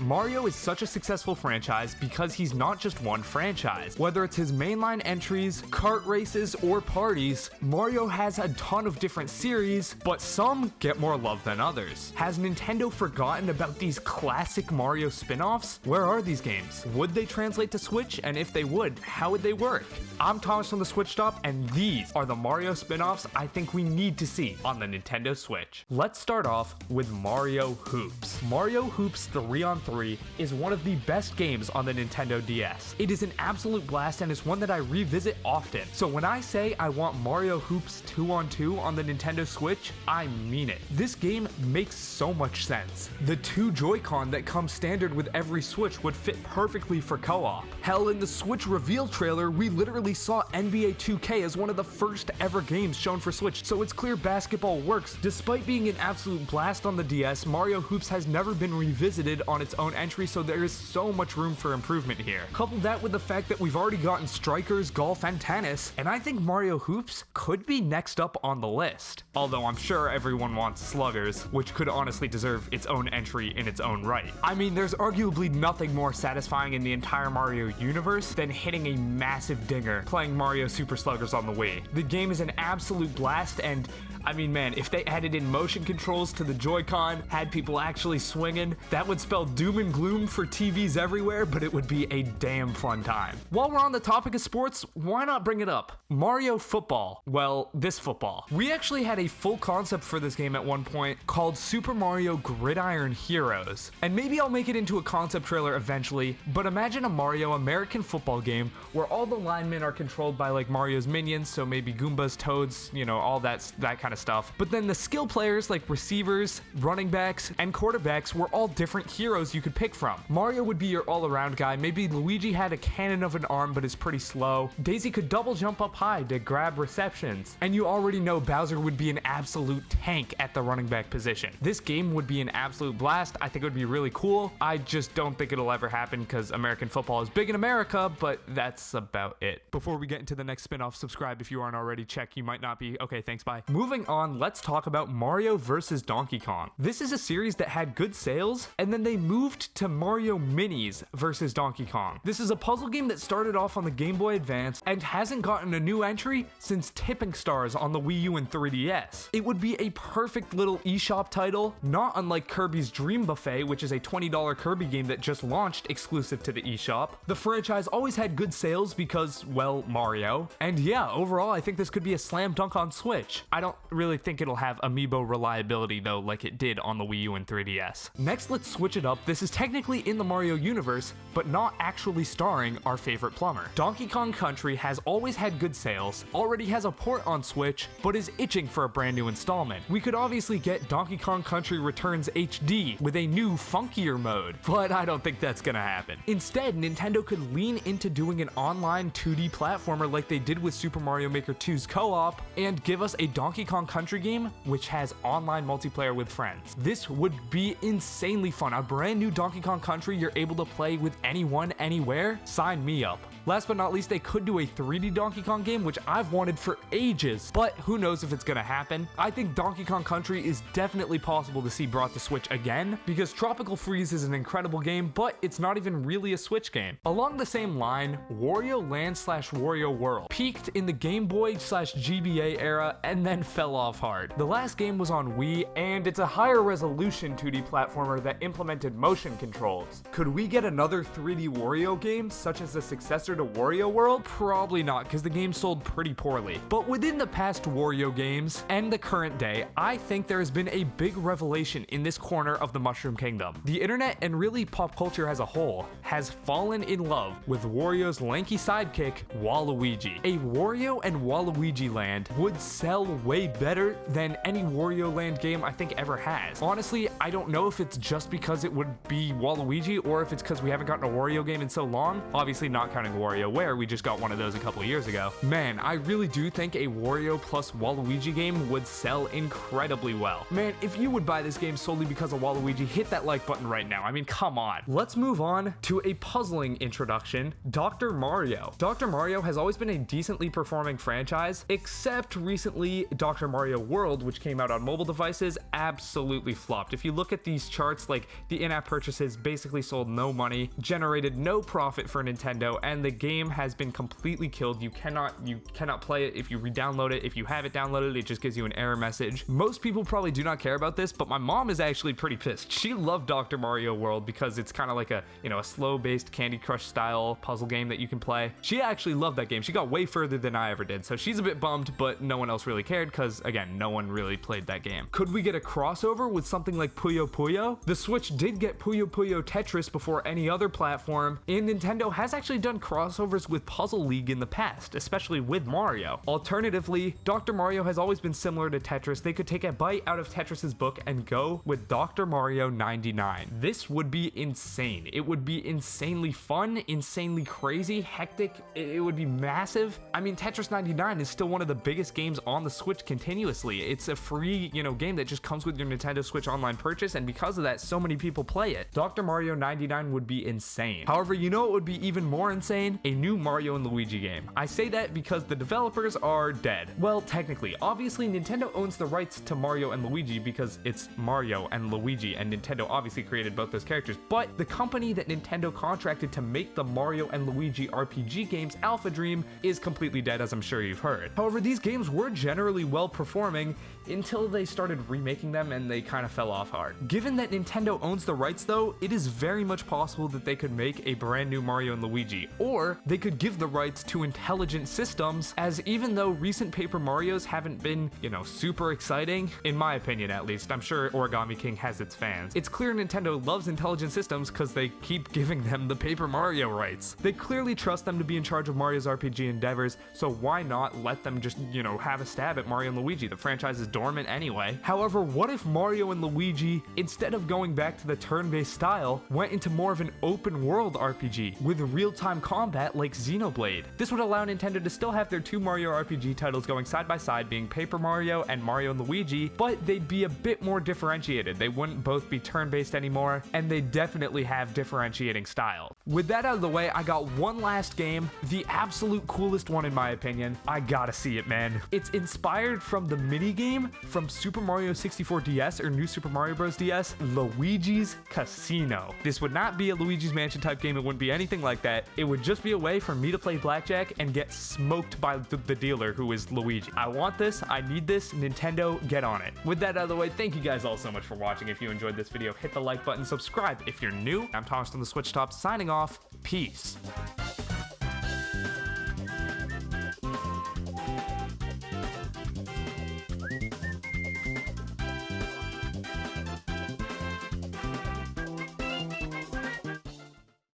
Mario is such a successful franchise because he's not just one franchise. Whether it's his mainline entries, kart races, or parties, Mario has a ton of different series, but some get more love than others. Has Nintendo forgotten about these classic Mario spin-offs? Where are these games? Would they translate to Switch? And if they would, how would they work? I'm Thomas from the Switch Stop, and these are the Mario spin-offs I think we need to see on the Nintendo Switch. Let's start off with Mario Hoops. Mario Hoops 3-on-3 is one of the best games on the Nintendo DS. It is an absolute blast and is one that I revisit often. So when I say I want Mario Hoops 2-on-2 on the Nintendo Switch, I mean it. This game makes so much sense. The 2 Joy-Con that come standard with every Switch would fit perfectly for co-op. Hell, in the Switch reveal trailer, we literally saw NBA 2K as one of the first ever games shown for Switch, so it's clear basketball works. Despite being an absolute blast on the DS, Mario Hoops has never been revisited on its own entry, so there is so much room for improvement here. Couple that with the fact that we've already gotten Strikers, Golf, and Tennis, and I think Mario Hoops could be next up on the list. Although I'm sure everyone wants Sluggers, which could honestly deserve its own entry in its own right. I mean, there's arguably nothing more satisfying in the entire Mario universe than hitting a massive dinger playing Mario Super Sluggers on the Wii. The game is an absolute blast, and I mean, man, if they added in motion controls to the Joy-Con, had people actually swinging, that would spell doom and gloom for TVs everywhere, but it would be a damn fun time. While we're on the topic of sports, why not bring it up? Mario Football. Well, this football. We actually had a full concept for this game at one point called Super Mario Gridiron Heroes. And maybe I'll make it into a concept trailer eventually, but imagine a Mario American football game where all the linemen are controlled by like Mario's minions, so maybe Goombas, Toads, you know, all that kind of stuff. But then the skill players like receivers, running backs, and quarterbacks were all different heroes you could pick from. Mario would be your all-around guy. Maybe Luigi had a cannon of an arm but is pretty slow. Daisy could double jump up high to grab receptions. And you already know Bowser would be an absolute tank at the running back position. This game would be an absolute blast. I think it would be really cool. I just don't think it'll ever happen because American football is big in America, but that's about it. Before we get into the next spin-off, subscribe if you aren't already. Check, you might not be. Okay, thanks, bye. Moving on, let's talk about Mario vs. Donkey Kong. This is a series that had good sales, and then they moved to Mario Minis vs. Donkey Kong. This is a puzzle game that started off on the Game Boy Advance and hasn't gotten a new entry since Tipping Stars on the Wii U and 3DS. It would be a perfect little eShop title, not unlike Kirby's Dream Buffet, which is a $20 Kirby game that just launched exclusive to the eShop. The franchise always had good sales because, well, Mario. And yeah, overall, I think this could be a slam dunk on Switch. I don't really think it'll have amiibo reliability though, like it did on the Wii U and 3DS. Next, let's switch it up. This is technically in the Mario universe, but not actually starring our favorite plumber. Donkey Kong Country has always had good sales, already has a port on Switch, but is itching for a brand new installment. We could obviously get Donkey Kong Country Returns HD with a new, funkier mode, but I don't think that's gonna happen. Instead, Nintendo could lean into doing an online 2D platformer like they did with Super Mario Maker 2's co-op, and give us a Donkey Kong Country game which has online multiplayer with friends. This would be insanely fun. A brand new Donkey Kong Country you're able to play with anyone, anywhere? Sign me up. Last but not least, they could do a 3D Donkey Kong game, which I've wanted for ages, but who knows if it's gonna happen. I think Donkey Kong Country is definitely possible to see brought to Switch again, because Tropical Freeze is an incredible game, but it's not even really a Switch game. Along the same line, Wario Land / Wario World peaked in the Game Boy / GBA era and then fell off hard. The last game was on Wii, and it's a higher resolution 2D platformer that implemented motion controls. Could we get another 3D Wario game, such as the successor to Wario World? Probably not, because the game sold pretty poorly. But within the past Wario games and the current day, I think there has been a big revelation in this corner of the Mushroom Kingdom. The internet, and really pop culture as a whole, has fallen in love with Wario's lanky sidekick, Waluigi. A Wario and Waluigi land would sell way better than any Wario Land game I think ever has. Honestly, I don't know if it's just because it would be Waluigi or if it's because we haven't gotten a Wario game in so long, obviously not counting WarioWare. We just got one of those a couple years ago. Man, I really do think a Wario plus Waluigi game would sell incredibly well. Man, if you would buy this game solely because of Waluigi, hit that like button right now. I mean, come on. Let's move on to a puzzling introduction, Dr. Mario. Dr. Mario has always been a decently performing franchise, except recently Dr. Mario World, which came out on mobile devices, absolutely flopped. If you look at these charts, like the in-app purchases basically sold no money, generated no profit for Nintendo, and the game has been completely killed. You cannot play it if you re-download it. If you have it downloaded, it just gives you an error message. Most people probably do not care about this, but my mom is actually pretty pissed. She loved Dr. Mario World because it's kind of like a, a slow-based Candy Crush style puzzle game that you can play. She actually loved that game. She got way further than I ever did, so she's a bit bummed, but no one else really cared because, again, no one really played that game. Could we get a crossover with something like Puyo Puyo? The Switch did get Puyo Puyo Tetris before any other platform, and Nintendo has actually done crossovers with Puzzle League in the past, especially with Mario. Alternatively, Dr. Mario has always been similar to Tetris. They could take a bite out of Tetris's book and go with Dr. Mario 99. This would be insane. It would be insanely fun, insanely crazy, hectic. It would be massive. I mean, Tetris 99 is still one of the biggest games on the Switch continuously. It's a free, game that just comes with your Nintendo Switch online purchase, and because of that, so many people play it. Dr. Mario 99 would be insane. However, you know what would be even more insane? A new Mario and Luigi game. I say that because the developers are dead. Well, technically. Obviously, Nintendo owns the rights to Mario and Luigi because it's Mario and Luigi, and Nintendo obviously created both those characters, but the company that Nintendo contracted to make the Mario and Luigi RPG games, Alpha Dream, is completely dead, as I'm sure you've heard. However, these games were generally well performing until they started remaking them and they kind of fell off hard. Given that Nintendo owns the rights though, it is very much possible that they could make a brand new Mario and Luigi, or they could give the rights to Intelligent Systems, as even though recent Paper Marios haven't been, super exciting, in my opinion at least, I'm sure Origami King has its fans, it's clear Nintendo loves Intelligent Systems because they keep giving them the Paper Mario rights. They clearly trust them to be in charge of Mario's RPG endeavors, so why not let them just, have a stab at Mario and Luigi? The franchise is dormant anyway. However, what if Mario and Luigi, instead of going back to the turn-based style, went into more of an open world RPG with real-time combat like Xenoblade? This would allow Nintendo to still have their two Mario RPG titles going side by side, being Paper Mario and Mario and Luigi, but they'd be a bit more differentiated. They wouldn't both be turn-based anymore, and they definitely have differentiating style. With that out of the way, I got one last game, the absolute coolest one in my opinion. I gotta see it, man. It's inspired from the minigame from Super Mario 64 DS or New Super Mario Bros. DS, Luigi's Casino. This would not be a Luigi's Mansion type game. It wouldn't be anything like that. It would just be a way for me to play blackjack and get smoked by the dealer who is Luigi. I want this. I need this. Nintendo, get on it. With that out of the way, thank you guys all so much for watching. If you enjoyed this video, hit the like button, subscribe if you're new. I'm Thomas from the Switch Top, signing off. Peace.